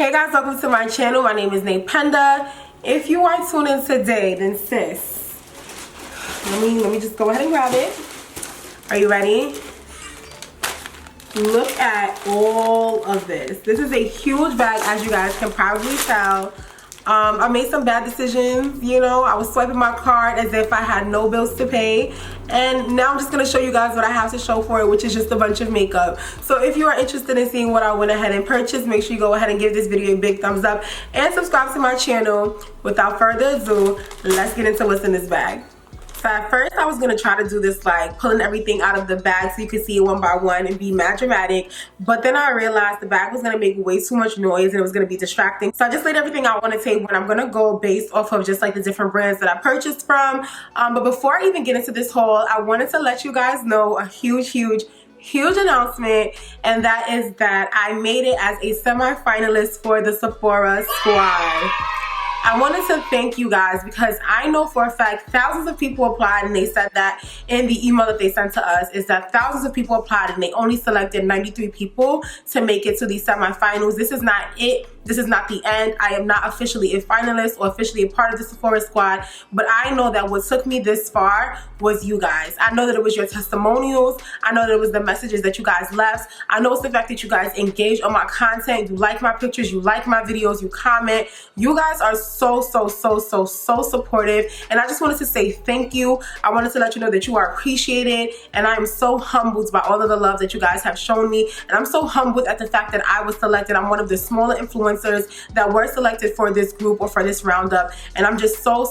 Hey guys, welcome to my channel. My name is Ndeye Peinda. If you are tuned in today, then sis, let me just go ahead and grab it. Are you ready? Look at all of this. This is a huge bag, as you guys can probably tell. I made some bad decisions, you know. I was swiping my card as if I had no bills to pay, and now I'm just gonna show you guys what I have to show for it, which is just a bunch of makeup. So if you are interested in seeing what I went ahead and purchased, make sure you go ahead and give this video a big thumbs up and subscribe to my channel. Without further ado, let's get into what's in this bag. So at first I was gonna try to do this like pulling everything out of the bag so you could see it one by one and be mad dramatic, but then I realized the bag was gonna make way too much noise and it was gonna be distracting. So I just laid everything out on a table and I'm gonna go based off of just like the different brands that I purchased from. But before I even get into this haul, I wanted to let you guys know a huge announcement, and that is that I made it as a semi-finalist for the Sephora squad. I wanted to thank you guys because I know for a fact thousands of people applied, and they said that in the email that they sent to us is that thousands of people applied and they only selected 93 people to make it to the semifinals. This is not it. This is not the end. I am not officially a finalist or officially a part of the Sephora squad, but I know that what took me this far was you guys. I know that it was your testimonials. I know that it was the messages that you guys left. I know it's the fact that you guys engage on my content. You like my pictures, you like my videos, you comment. You guys are so supportive, and I just wanted to say thank you. I wanted to let you know that you are appreciated, and I am so humbled by all of the love that you guys have shown me, and I'm so humbled at the fact that I was selected. I'm one of the smaller influencers that were selected for this group or for this roundup, and I'm just so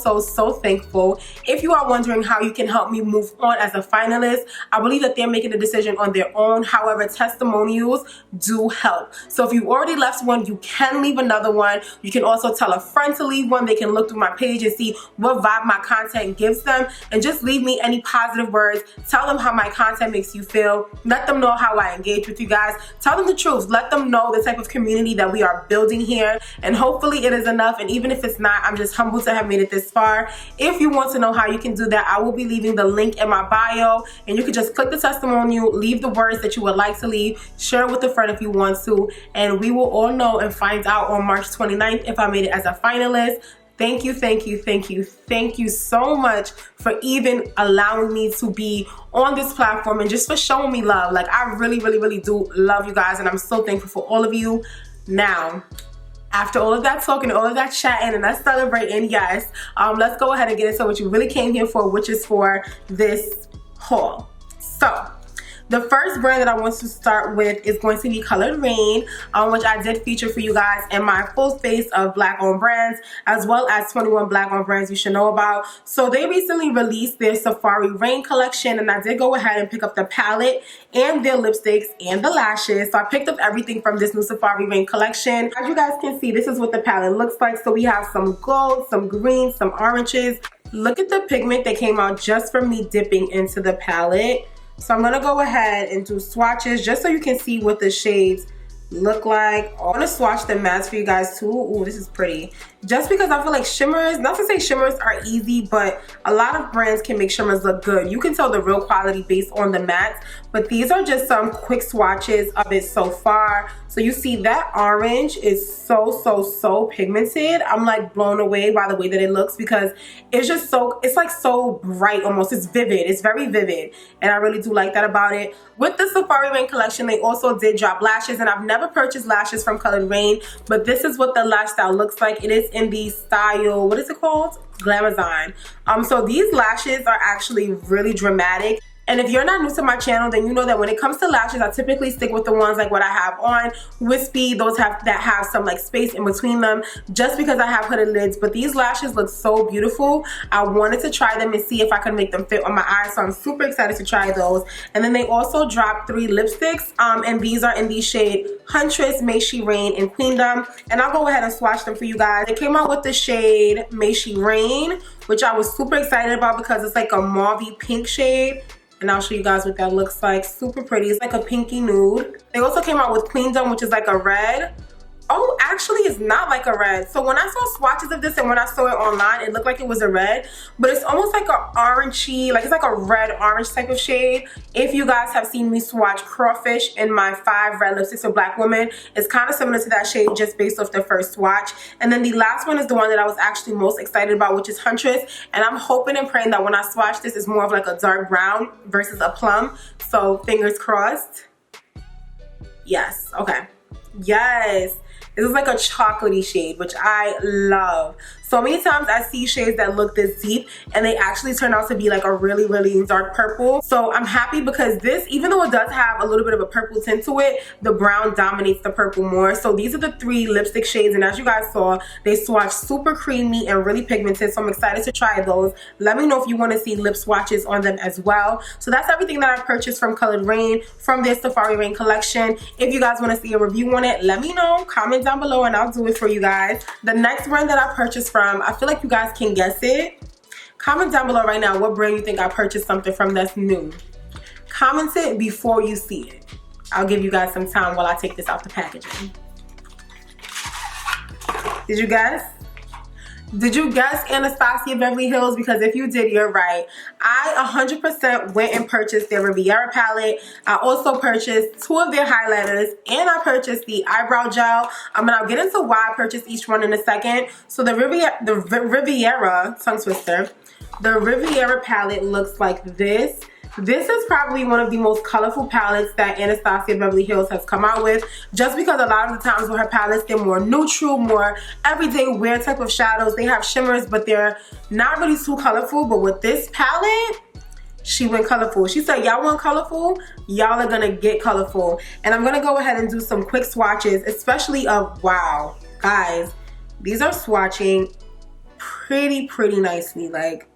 thankful. If you are wondering how you can help me move on as a finalist, I believe that they're making a decision on their own. However, testimonials do help. So if you already left one, you can leave another one. You can also tell a friend to leave one. They can look through my page and see what vibe my content gives them, and just leave me any positive words. Tell them how my content makes you feel. Let them know how I engage with you guys. Tell them the truth. Let them know the type of community that we are building here, and hopefully it is enough. And even if it's not, I'm just humbled to have made it this far. If you want to know how you can do that, I will be leaving the link in my bio, and you can just click the testimonial, leave the words that you would like to leave, share it with a friend if you want to, and we will all know and find out on March 29th if I made it as a finalist. Thank you so much for even allowing me to be on this platform and just for showing me love. Like, I really do love you guys, and I'm so thankful for all of you. Now, after all of that talking, all of that chatting, and us celebrating, yes, let's go ahead and get into what you really came here for, which is for this haul. So the first brand that I want to start with is going to be colored Raine, which I did feature for you guys in my full face of black-owned brands, as well as 21 black-owned brands you should know about. So they recently released their Safari Raine collection, and I did go ahead and pick up the palette and their lipsticks and the lashes. So I picked up everything from this new Safari Raine collection. As you guys can see, this is what the palette looks like. So we have some gold, some greens, some oranges. Look at the pigment that came out just from me dipping into the palette. So I'm gonna go ahead and do swatches just so you can see what the shades look like. I want to swatch the mattes for you guys too. Ooh, this is pretty. Just because I feel like shimmers, not to say shimmers are easy, but a lot of brands can make shimmers look good. You can tell the real quality based on the mattes, but these are just some quick swatches of it so far. So you see that orange is so pigmented. I'm like blown away by the way that it looks, because it's just it's like so bright almost. It's vivid. It's very vivid, and I really do like that about it. With the Safari Raine collection, they also did drop lashes, and I've never purchased lashes from colored Raine, but this is what the lash style looks like. It is in the style, what is it called? Glamazon. So these lashes are actually really dramatic. And if you're not new to my channel, then you know that when it comes to lashes, I typically stick with the ones like what I have on, wispy, those that have some like space in between them, just because I have hooded lids. But these lashes look so beautiful. I wanted to try them and see if I could make them fit on my eyes, so I'm super excited to try those. And then they also dropped 3 lipsticks, and these are in the shade Huntress, May She Rain, and Queendom. And I'll go ahead and swatch them for you guys. They came out with the shade May She Rain, which I was super excited about because it's like a mauve pink shade. And I'll show you guys what that looks like. Super pretty. It's like a pinky nude. They also came out with Queendom, which is like a red. Oh, actually actually is not like a red. So when I saw swatches of this and when I saw it online, it looked like it was a red, but it's almost like a orangey, like it's like a red orange type of shade. If you guys have seen me swatch Crawfish in my 5 red lipsticks for black women, it's kind of similar to that shade just based off the first swatch. And then the last one is the one that I was actually most excited about, which is Huntress. And I'm hoping and praying that when I swatch this, it's more of like a dark brown versus a plum. So fingers crossed. Yes, okay. Yes. This is like a chocolatey shade, which I love. So many times I see shades that look this deep and they actually turn out to be like a really, really dark purple. So I'm happy because this, even though it does have a little bit of a purple tint to it, the brown dominates the purple more. So these are the 3 lipstick shades, and as you guys saw, they swatch super creamy and really pigmented. So I'm excited to try those. Let me know if you want to see lip swatches on them as well. So that's everything that I purchased from Colored Raine from their Safari Raine collection. If you guys want to see a review on it, let me know. Comment down below and I'll do it for you guys. The next brand that I purchased from, I feel like you guys can guess it. Comment down below right now what brand you think I purchased something from that's new. Comment it before you see it. I'll give you guys some time while I take this out the packaging. Did you guess? Did you guess Anastasia Beverly Hills? Because if you did, you're right. I 100% went and purchased their Riviera palette. I also purchased 2 of their highlighters, and I purchased the eyebrow gel. And I'll get into why I purchased each one in a second. So the Riviera, tongue twister, the Riviera palette looks like this. This is probably one of the most colorful palettes that Anastasia Beverly Hills has come out with, just because a lot of the times with her palettes, they're more neutral, more everyday wear type of shadows. They have shimmers, but they're not really too colorful. But with this palette, she went colorful. She said, y'all want colorful? Y'all are gonna get colorful. And I'm gonna go ahead and do some quick swatches, especially of, wow, guys, these are swatching pretty nicely, like,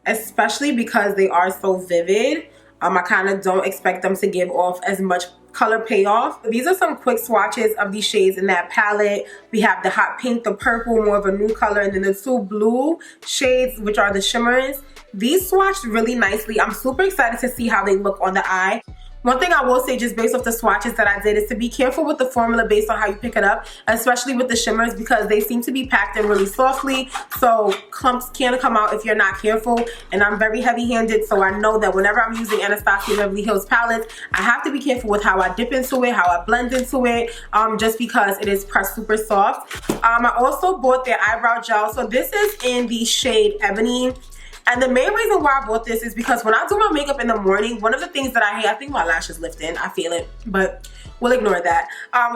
especially because they are so vivid. I kind of don't expect them to give off as much color payoff. These are some quick swatches of these shades in that palette. We have the hot pink, the purple, more of a new color, and then the 2 blue shades, which are the shimmers. These swatched really nicely. I'm super excited to see how they look on the eye. One thing I will say, just based off the swatches that I did, is to be careful with the formula based on how you pick it up, especially with the shimmers, because they seem to be packed in really softly, so clumps can come out if you're not careful. And I'm very heavy-handed, so I know that whenever I'm using Anastasia Beverly Hills palettes, I have to be careful with how I dip into it, how I blend into it, just because it is pressed super soft. I also bought their eyebrow gel. So this is in the shade Ebony. And the main reason why I bought this is because when I do my makeup in the morning, one of the things that I hate, I think my lashes lifting, I feel it, but we'll ignore that.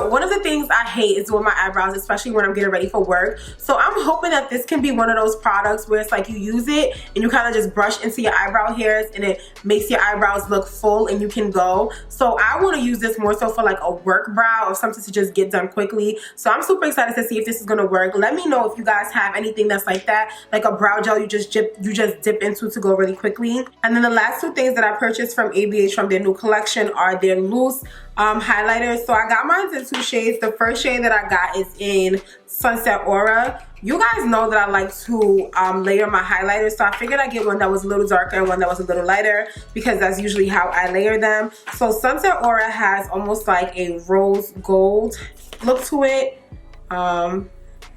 One of the things I hate is doing my eyebrows, especially when I'm getting ready for work. So I'm hoping that this can be one of those products where it's like you use it and you kind of just brush into your eyebrow hairs and it makes your eyebrows look full and you can go. So I want to use this more so for like a work brow or something to just get done quickly. So I'm super excited to see if this is going to work. Let me know if you guys have anything that's like that, like a brow gel you just dip into to go really quickly. And then the last 2 things that I purchased from ABH from their new collection are their loose highlighters. So I got mine in 2 shades. The first shade that I got is in Sunset Aura. You guys know that I like to layer my highlighters, so I figured I'd get one that was a little darker and one that was a little lighter, because that's usually how I layer them. So Sunset Aura has almost like a rose gold look to it.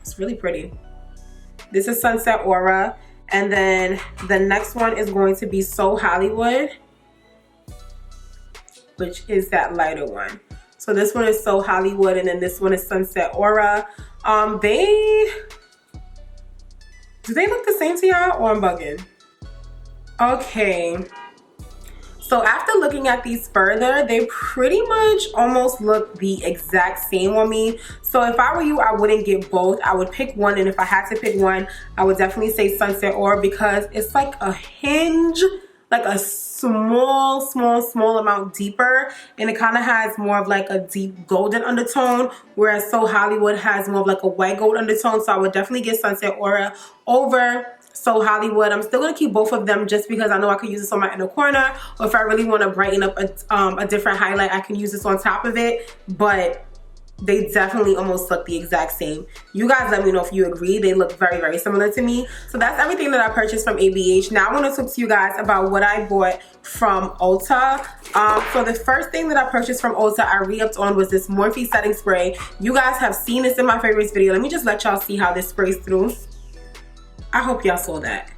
It's really pretty. This is Sunset Aura. And then the next one is going to be So Hollywood, which is that lighter one. So this one is So Hollywood, and then this one is Sunset Aura. Do they look the same to y'all, or I'm bugging? Okay. So after looking at these further, they pretty much almost look the exact same on me. So if I were you, I wouldn't get both. I would pick one, and if I had to pick one, I would definitely say Sunset Aura, because it's like a hinge, like a small amount deeper, and it kind of has more of like a deep golden undertone, whereas So Hollywood has more of like a white gold undertone. So I would definitely get Sunset Aura over So Hollywood. I'm still gonna keep both of them just because I know I could use this on my inner corner, or if I really want to brighten up a different highlight, I can use this on top of it. But they definitely almost look the exact same. You guys let me know if you agree. They look very, very similar to me. So that's everything that I purchased from ABH. Now I want to talk to you guys about what I bought from Ulta. So the first thing that I purchased from Ulta I re-upped on was this Morphe setting spray. You guys have seen this in my favorites video. Let me just let y'all see how this sprays through. I hope y'all saw that.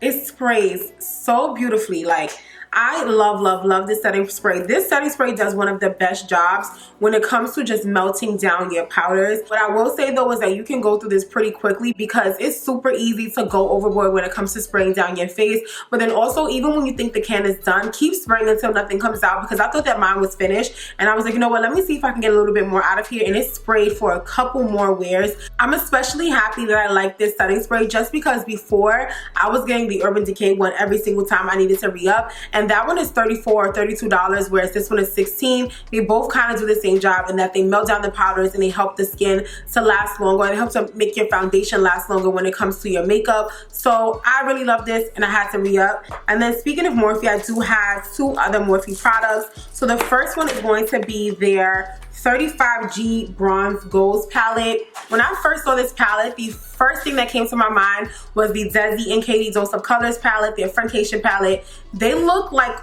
It sprays so beautifully. Like, I love this setting spray. This setting spray does one of the best jobs when it comes to just melting down your powders. What I will say though is that you can go through this pretty quickly because it's super easy to go overboard when it comes to spraying down your face. But then also, even when you think the can is done, keep spraying until nothing comes out, because I thought that mine was finished and I was like, you know what, let me see if I can get a little bit more out of here, and it sprayed for a couple more wears. I'm especially happy that I like this setting spray just because before I was getting the Urban Decay one every single time I needed to re-up, and that one is $34 or $32, whereas this one is $16. They both kind of do the same job in that they melt down the powders and they help the skin to last longer. They help to make your foundation last longer when it comes to your makeup. So I really love this and I had to re-up. And then speaking of Morphe, I do have two other Morphe products. So the first one is going to be their 35G Bronze Goals palette. When I first saw this palette, the first thing that came to my mind was the Desi and Katie Dose of Colors palette, their Friendcation palette. They look like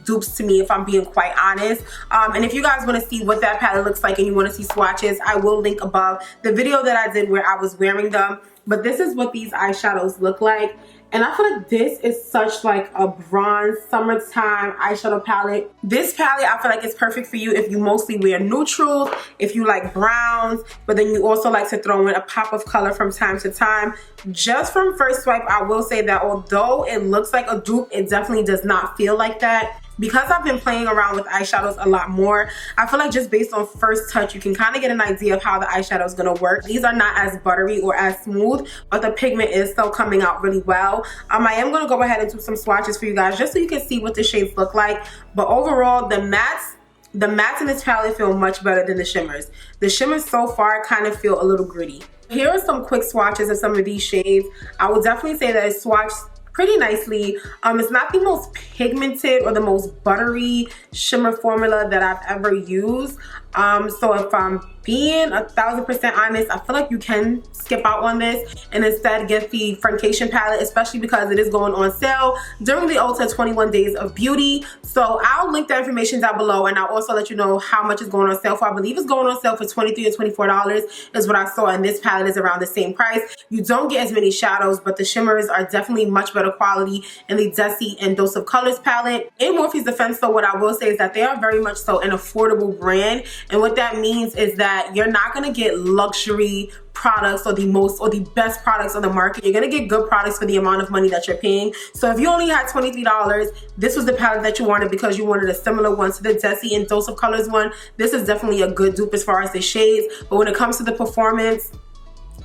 dupes to me, if I'm being quite honest. And if you guys want to see what that palette looks like and you want to see swatches, I will link above the video that I did where I was wearing them. But this is what these eyeshadows look like. And I feel like this is such like a bronze summertime eyeshadow palette. This palette, I feel like it's perfect for you if you mostly wear neutrals, if you like browns, but then you also like to throw in a pop of color from time to time. Just from first swipe, I will say that although it looks like a dupe, it definitely does not feel like that. Because I've been playing around with eyeshadows a lot more, I feel like just based on first touch, you can kind of get an idea of how the eyeshadow is going to work. These are not as buttery or as smooth, but the pigment is still coming out really well. I am going to go ahead and do some swatches for you guys just so you can see what the shades look like. But overall, the mattes in this palette feel much better than the shimmers. The shimmers so far kind of feel a little gritty. Here are some quick swatches of some of these shades. I will definitely say that it swatches pretty nicely. It's not the most pigmented or the most buttery shimmer formula that I've ever used. So if I'm being 1000% honest, I feel like you can skip out on this and instead get the Friendcation palette, especially because it is going on sale during the Ulta 21 Days of Beauty. So I'll link the information down below, and I'll also let you know how much it's going on sale for. I believe it's going on sale for $23 or $24 is what I saw, and this palette is around the same price. You don't get as many shadows, but the shimmers are definitely much better quality in the Desi and Dose of Colors palette. In Morphe's defense, though, what I will say is that they are very much so an affordable brand, and what that means is that you're not going to get luxury products or the best products on the market. You're going to get good products for the amount of money that you're paying. So if you only had $23, this was the palette that you wanted because you wanted a similar one to the Desi and Dose of Colors one. This is definitely a good dupe as far as the shades, but when it comes to the performance,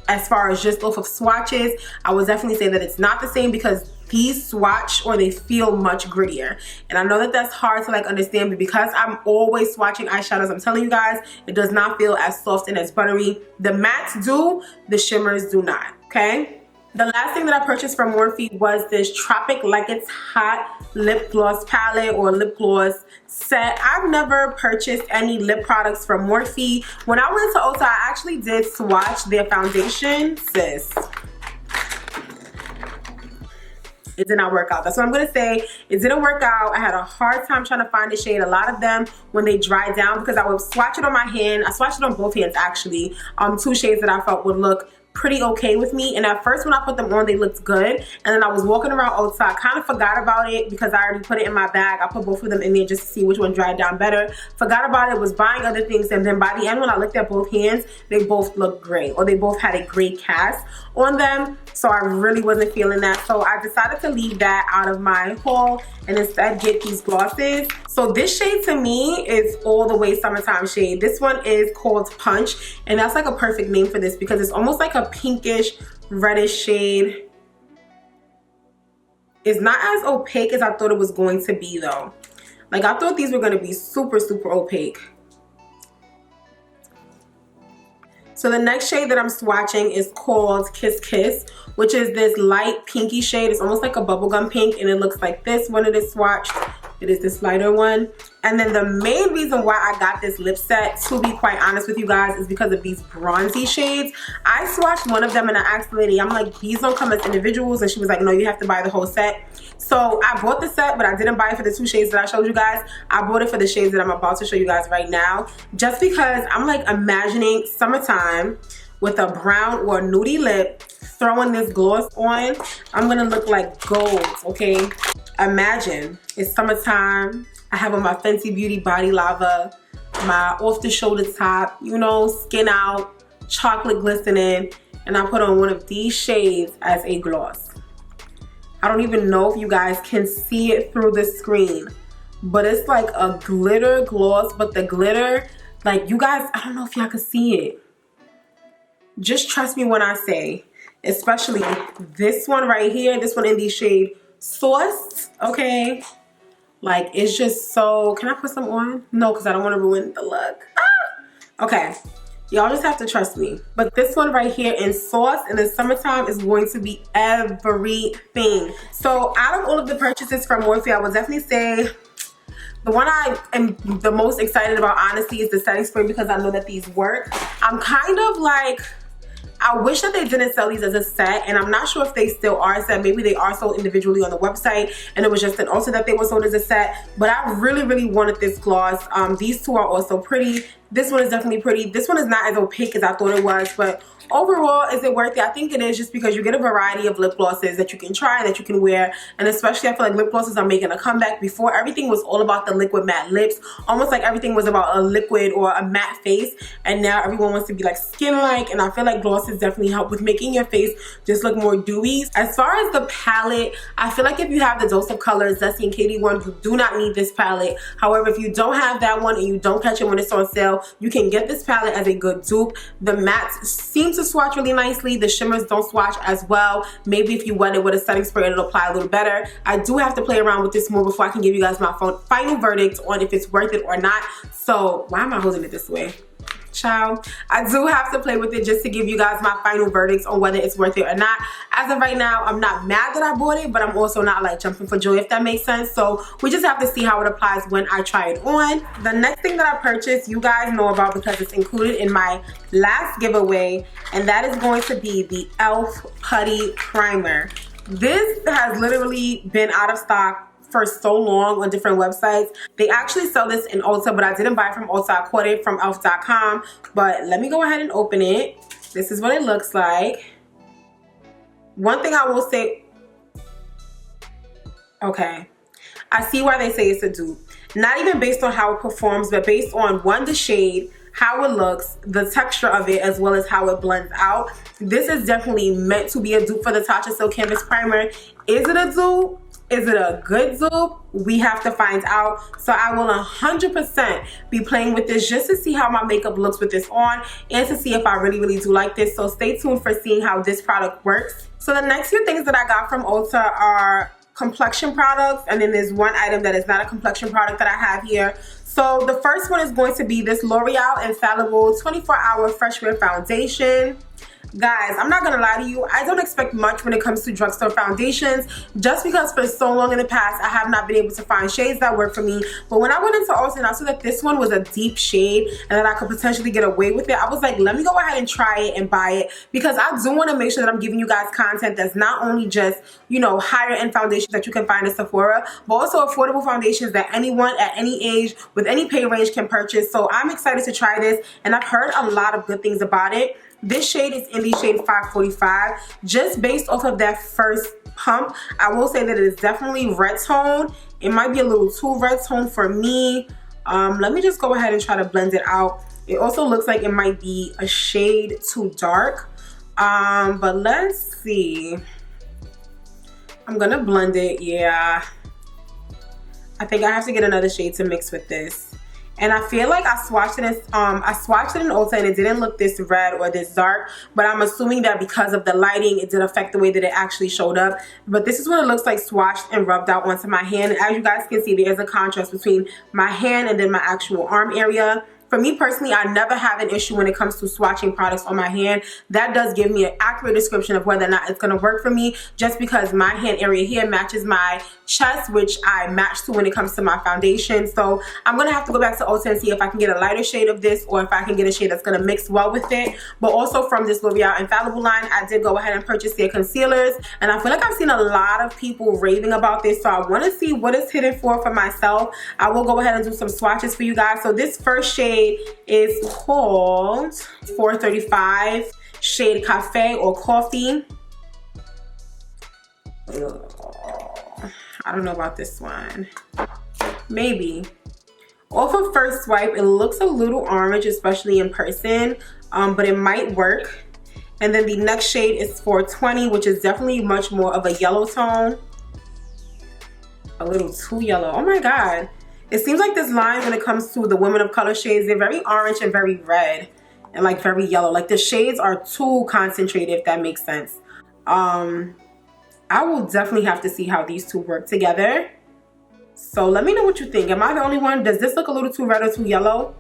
as far as just off of swatches, I would definitely say that it's not the same because these swatch or they feel much grittier. And I know that that's hard to like understand, but because I'm always swatching eyeshadows, I'm telling you guys, it does not feel as soft and as buttery. The mattes do, the shimmers do not, okay? The last thing that I purchased from Morphe was this Tropic Like It's Hot lip gloss palette or lip gloss set. I've never purchased any lip products from Morphe. When I went to Ulta, I actually did swatch their foundation, sis. It did not work out. That's what I'm gonna say. It didn't work out. I had a hard time trying to find a shade. A lot of them, when they dried down, because I would swatch it on my hand. I swatched it on both hands actually. Two shades that I felt would look pretty okay with me, and at first when I put them on they looked good, and then I was walking around Ulta, I kind of forgot about it because I already put it in my bag. I put both of them in there just to see which one dried down better. Forgot about it, was buying other things, and then by the end when I looked at both hands, they both looked gray, or they both had a gray cast on them. So I really wasn't feeling that, so I decided to leave that out of my haul and instead get these glosses. So this shade to me is all the way summertime shade. This one is called Punch, and that's like a perfect name for this because it's almost like a pinkish reddish shade. It's not as opaque as I thought it was going to be though. Like I thought these were going to be super opaque. So the next shade that I'm swatching is called Kiss Kiss, which is this light pinky shade. It's almost like a bubblegum pink, and it looks like this when it is swatched. It is this lighter one. And then the main reason why I got this lip set, to be quite honest with you guys, is because of these bronzy shades. I swatched one of them and I asked the lady, I'm like, these don't come as individuals, and she was like, no, you have to buy the whole set. So I bought the set, but I didn't buy it for the 2 shades that I showed you guys. I bought it for the shades that I'm about to show you guys right now, just because I'm like imagining summertime with a brown or nudie lip, throwing this gloss on. I'm gonna look like gold, okay? Imagine it's summertime. I have on my Fenty Beauty Body Lava, my off-the-shoulder top, you know, skin out, chocolate glistening, and I put on one of these shades as a gloss. I don't even know if you guys can see it through the screen, but it's like a glitter gloss, but the glitter, like you guys, I don't know if y'all can see it. Just trust me when I say, especially this one right here, this one in the shade Sauce, okay? Like, it's just so, can I put some on? No, because I don't want to ruin the look. Ah! Okay, y'all just have to trust me. But this one right here in Sauce in the summertime is going to be everything. So out of all of the purchases from Morphe, I would definitely say the one I am the most excited about, honestly, is the setting spray, because I know that these work. I'm kind of like, I wish that they didn't sell these as a set, and I'm not sure if they still are a set. Maybe they are sold individually on the website, and it was just an Ulta that they were sold as a set. But I really, really wanted this gloss. These two are also pretty. This one is definitely pretty. This one is not as opaque as I thought it was, but overall, is it worth it? I think it is, just because you get a variety of lip glosses that you can try, that you can wear. And especially, I feel like lip glosses are making a comeback. Before, everything was all about the liquid matte lips, almost like everything was about a liquid or a matte face, and now everyone wants to be like skin-like. And I feel like glosses definitely help with making your face just look more dewy. As far as the palette, I feel like if you have the Dose of Colors Zesty and Katie one, you do not need this palette. However, if you don't have that one and you don't catch it when it's on sale, you can get this palette as a good dupe. The mattes seem to swatch really nicely. The shimmers don't swatch as well. Maybe if you wet it with a setting spray, it'll apply a little better. I do have to play around with this more before I can give you guys my final verdict on if it's worth it or not. So why am I holding it this way? Child, I do have to play with it just to give you guys my final verdicts on whether it's worth it or not. As of right now, I'm not mad that I bought it, but I'm also not like jumping for joy, if that makes sense. So we just have to see how it applies when I try it on. The next thing that I purchased, you guys know about because it's included in my last giveaway, and that is going to be the e.l.f. Putty Primer. This has literally been out of stock for so long on different websites. They actually sell this in Ulta, but I didn't buy it from Ulta. I caught it from elf.com. But let me go ahead and open it. This is what it looks like. One thing I will say, okay, I see why they say it's a dupe. Not even based on how it performs, but based on one, the shade, how it looks, the texture of it, as well as how it blends out. This is definitely meant to be a dupe for the Tatcha Silk Canvas Primer. Is it a dupe? Is it a good dupe? We have to find out. So I will 100% be playing with this just to see how my makeup looks with this on, and to see if I really, really do like this. So stay tuned for seeing how this product works. So the next few things that I got from Ulta are complexion products, and then there's one item that is not a complexion product that I have here. So the first one is going to be this L'Oreal Infallible 24-Hour Fresh Wear Foundation. Guys, I'm not gonna lie to you, I don't expect much when it comes to drugstore foundations, just because for so long in the past I have not been able to find shades that work for me. But when I went into Ulta and I saw that this one was a deep shade and that I could potentially get away with it, I was like, let me go ahead and try it and buy it, because I do want to make sure that I'm giving you guys content that's not only just, you know, higher end foundations that you can find at Sephora, but also affordable foundations that anyone at any age with any pay range can purchase. So I'm excited to try this, and I've heard a lot of good things about it. This shade is in the shade 545. Just based off of that first pump, I will say that it is definitely red tone. It might be a little too red tone for me. Let me just go ahead and try to blend it out. It also looks like it might be a shade too dark. But let's see. I'm gonna blend it. Yeah, I think I have to get another shade to mix with this. And I feel like I swatched it in Ulta and it didn't look this red or this dark, but I'm assuming that because of the lighting, it did affect the way that it actually showed up. But this is what it looks like swatched and rubbed out onto my hand. And as you guys can see, there is a contrast between my hand and then my actual arm area. For me personally, I never have an issue when it comes to swatching products on my hand. That does give me an accurate description of whether or not it's going to work for me, just because my hand area here matches my chest, which I match to when it comes to my foundation. So I'm going to have to go back to Ulta and see if I can get a lighter shade of this, or if I can get a shade that's going to mix well with it. But also from this L'Oreal Infallible line, I did go ahead and purchase their concealers, and I feel like I've seen a lot of people raving about this, so I want to see what it's hidden for myself. I will go ahead and do some swatches for you guys. So this first shade is called 435 shade Cafe or Coffee. I don't know about this one. Maybe. Off of first swipe, it looks a little orange, especially in person, but it might work. And then the next shade is 420, which is definitely much more of a yellow tone. A little too yellow. Oh my God. It seems like this line, when it comes to the women of color shades, they're very orange and very red and like very yellow. Like the shades are too concentrated, if that makes sense. I will definitely have to see how these two work together. So let me know what you think. Am I the only one? Does this look a little too red or too yellow?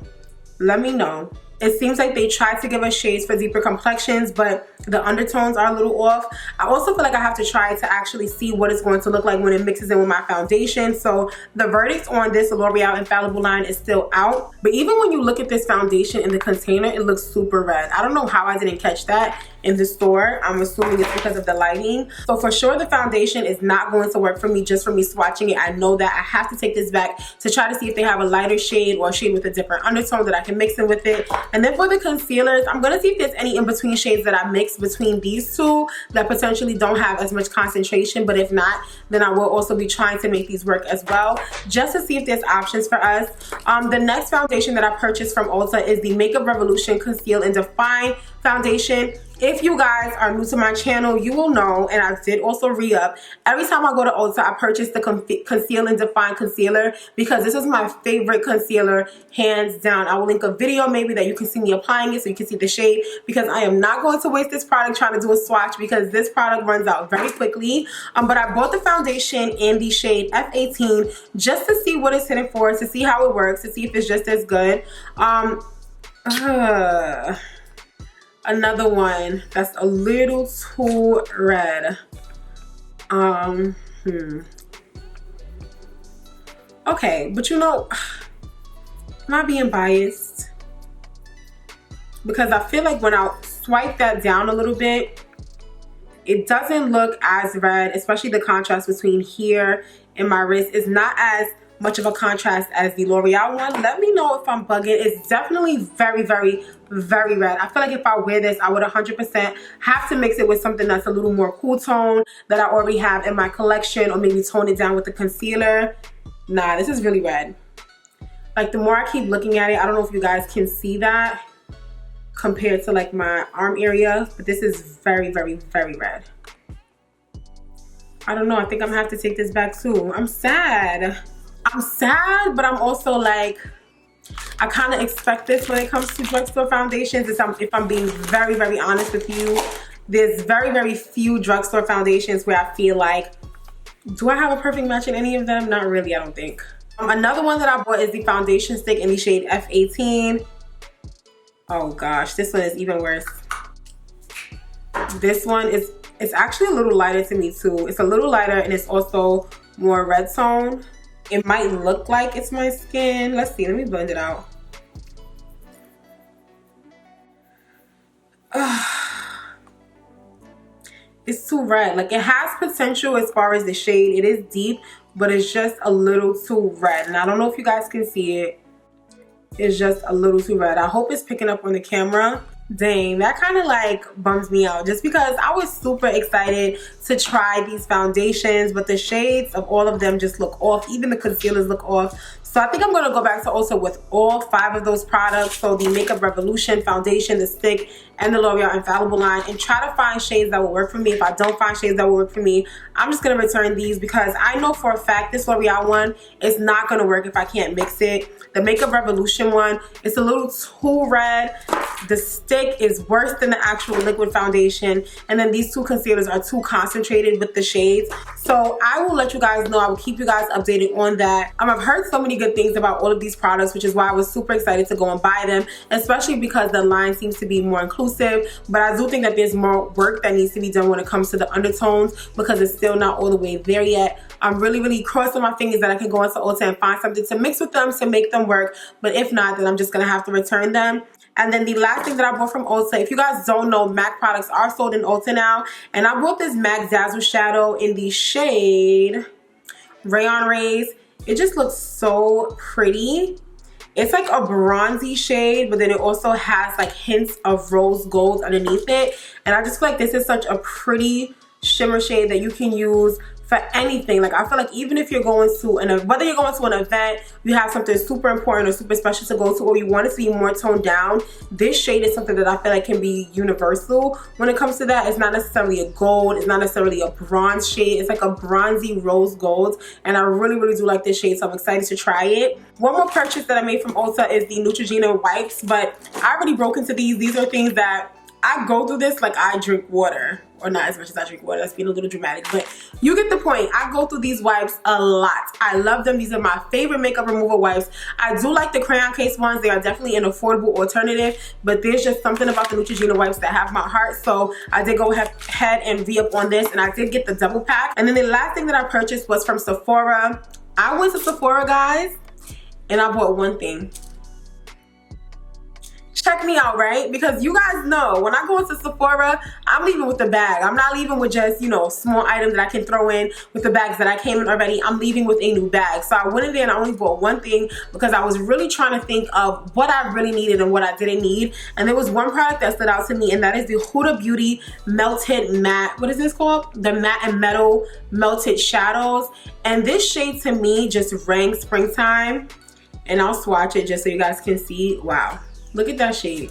Let me know. It seems like they tried to give us shades for deeper complexions, but the undertones are a little off. I also feel like I have to try to actually see what it's going to look like when it mixes in with my foundation. So the verdict on this L'Oreal Infallible line is still out. But even when you look at this foundation in the container, it looks super red. I don't know how I didn't catch that in the store. I'm assuming it's because of the lighting. So for sure, the foundation is not going to work for me just for me swatching it. I know that I have to take this back to try to see if they have a lighter shade or a shade with a different undertone that I can mix in with it. And then for the concealers, I'm going to see if there's any in-between shades that I mix between these two that potentially don't have as much concentration. But if not, then I will also be trying to make these work as well, just to see if there's options for us. The next foundation that I purchased from Ulta is the Makeup Revolution Conceal and Define foundation. If you guys are new to my channel, you will know, and I did also re-up, every time I go to Ulta, I purchase the Conceal and Define concealer, because this is my favorite concealer, hands down. I will link a video maybe that you can see me applying it so you can see the shade, because I am not going to waste this product trying to do a swatch, because this product runs out very quickly. But I bought the foundation in the shade F18 just to see what it's hidden for, to see how it works, to see if it's just as good. Another one that's a little too red. Okay, but you know, I'm not being biased, because I feel like when I swipe that down a little bit, it doesn't look as red, especially the contrast between here and my wrist is not as much of a contrast as the L'Oreal one. Let me know if I'm bugging. It's definitely very, very, very red. I feel like if I wear this, I would 100% have to mix it with something that's a little more cool tone that I already have in my collection, or maybe tone it down with the concealer. Nah, this is really red. Like the more I keep looking at it, I don't know if you guys can see that compared to like my arm area, but this is very, very, very red. I don't know. I think I'm gonna have to take this back too. I'm sad. I'm sad, but I'm also like, I kind of expect this when it comes to drugstore foundations. If I'm being very, very honest with you, there's very, very few drugstore foundations where I feel like, do I have a perfect match in any of them? Not really, I don't think. Another one that I bought is the foundation stick in the shade F18. Oh gosh, this one is even worse. This one is, it's actually a little lighter to me too. It's a little lighter, and it's also more red tone. It might look like it's my skin. Let's see, let me blend it out. It's too red. Like, it has potential as far as the shade. It is deep, but it's just a little too red. And I don't know if you guys can see it. It's just a little too red. I hope it's picking up on the camera. Dang, that kind of like bums me out, just because I was super excited to try these foundations, but the shades of all of them just look off. Even the concealers look off. So I think I'm going to go back to Ulta with all 5 of those products. So the Makeup Revolution foundation, the stick, and the L'Oreal Infallible line, and try to find shades that will work for me. If I don't find shades that will work for me, I'm just going to return these, because I know for a fact this L'Oreal one is not going to work if I can't mix it. The Makeup Revolution one, it's a little too red. the stick is worse than the actual liquid foundation, and then these two concealers are too concentrated with the shades. So I will let you guys know. I will keep you guys updated on that. I've heard so many good things about all of these products, which is why I was super excited to go and buy them, especially because the line seems to be more inclusive. But I do think that there's more work that needs to be done when it comes to the undertones, because it's still not all the way there yet. I'm really crossing my fingers that I can go into Ulta and find something to mix with them to make them work. But if not, then I'm just gonna have to return them. And then the last thing that I bought from Ulta, if you guys don't know, MAC products are sold in Ulta now. And I bought this MAC Dazzle Shadow in the shade Rayon Rays. It just looks so pretty. It's like a bronzy shade, but then it also has like hints of rose gold underneath it. And I just feel like this is such a pretty shimmer shade that you can use for anything. Like, I feel like even if you're going to whether you're going to an event, you have something super important or super special to go to, or you want it to be more toned down, this shade is something that I feel like can be universal when it comes to that. It's not necessarily a gold, it's not necessarily a bronze shade, it's like a bronzy rose gold, and I really do like this shade, so I'm excited to try it. One more purchase that I made from Ulta is the Neutrogena wipes, but I already broke into these. These are things that I go through this like I drink water. Or not as much as I drink water, that's being a little dramatic, but you get the point. I go through these wipes a lot. I love them. These are my favorite makeup removal wipes. I do like the crayon case ones. They are definitely an affordable alternative, but there's just something about the Neutrogena wipes that have my heart, so I did go ahead and re-up on this, and I did get the double pack. And then the last thing that I purchased was from Sephora. I went to Sephora, guys, and I bought one thing. Check me out, right? Because you guys know when I go into Sephora, I'm leaving with the bag. I'm not leaving with just, you know, small items that I can throw in with the bags that I came in already. I'm leaving with a new bag. So I went in there and I only bought one thing because I was really trying to think of what I really needed and what I didn't need. And there was one product that stood out to me, and that is the Huda Beauty Melted Matte. What is this called? The Matte and Metal Melted Shadows. And this shade to me just rang springtime. And I'll swatch it just so you guys can see. Wow. Look at that shade.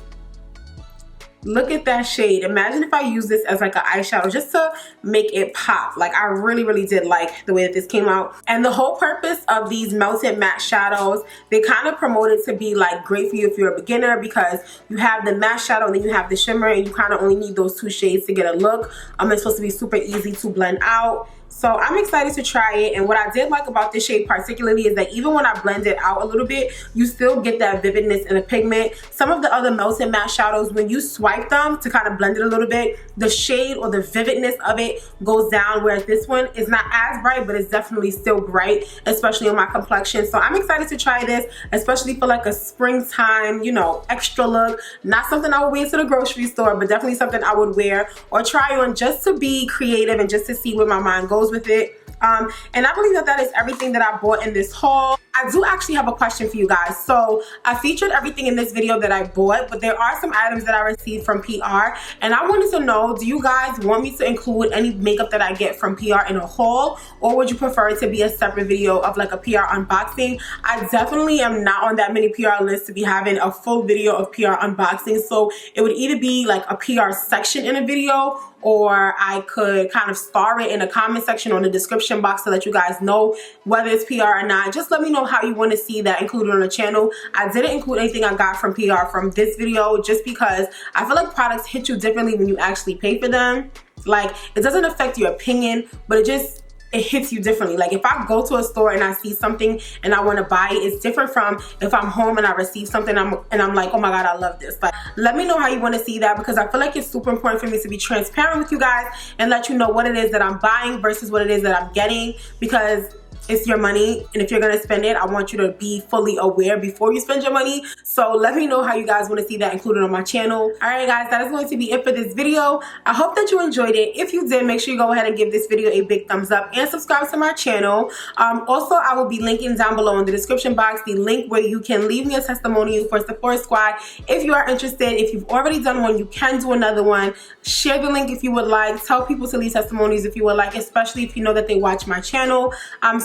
Look at that shade. Imagine if I use this as like an eyeshadow just to make it pop. Like, I really did like the way that this came out. And the whole purpose of these melted matte shadows, they kind of promote it to be like great for you if you're a beginner, because you have the matte shadow and then you have the shimmer, and you kind of only need those two shades to get a look. It's supposed to be super easy to blend out. So I'm excited to try it. And what I did like about this shade particularly is that even when I blend it out a little bit, you still get that vividness in the pigment. Some of the other melted matte shadows, when you swipe them to kind of blend it a little bit, the shade or the vividness of it goes down, whereas this one is not as bright, but it's definitely still bright, especially on my complexion. So I'm excited to try this, especially for like a springtime, you know, extra look. Not something I would wear to the grocery store, but definitely something I would wear or try on just to be creative and just to see where my mind goes with it. And I believe that that is everything that I bought in this haul. I do actually have a question for you guys. So I featured everything in this video that I bought, but there are some items that I received from PR, and I wanted to know, do you guys want me to include any makeup that I get from PR in a haul, or would you prefer it to be a separate video of like a PR unboxing? I definitely am not on that many PR lists to be having a full video of PR unboxing, so it would either be like a PR section in a video, or I could kind of star it in a comment section or in the description box to let you guys know whether it's PR or not. Just let me know how you want to see that included on the channel. I didn't include anything I got from PR from this video just because I feel like products hit you differently when you actually pay for them. Like, it doesn't affect your opinion, but it hits you differently. Like, if I go to a store and I see something and I want to buy it, it's different from if I'm home and I receive something and I'm like, oh my god, I love this. Like, let me know how you want to see that, because I feel like it's super important for me to be transparent with you guys and let you know what it is that I'm buying versus what it is that I'm getting, because it's your money, and if you're gonna spend it, I want you to be fully aware before you spend your money. So let me know how you guys want to see that included on my channel. Alright guys, that is going to be it for this video. I hope that you enjoyed it. If you did, make sure you go ahead and give this video a big thumbs up and subscribe to my channel. Also, I will be linking down below in the description box the link where you can leave me a testimonial for Sephora Squad if you are interested. If you've already done one, you can do another one. Share the link if you would like. Tell people to leave testimonies if you would like, especially if you know that they watch my channel.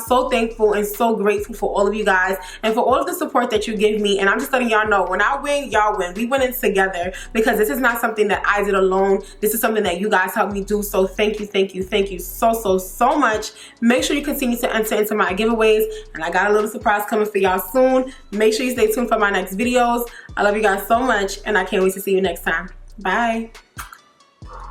So so thankful and so grateful for all of you guys and for all of the support that you give me. And I'm just letting y'all know, when I win, y'all win. We win it together, because this is not something that I did alone. This is something that you guys helped me do. So thank you, thank you, thank you so much. Make sure you continue to enter into my giveaways, and I got a little surprise coming for y'all soon. Make sure you stay tuned for my next videos. I love you guys so much, and I can't wait to see you next time. Bye.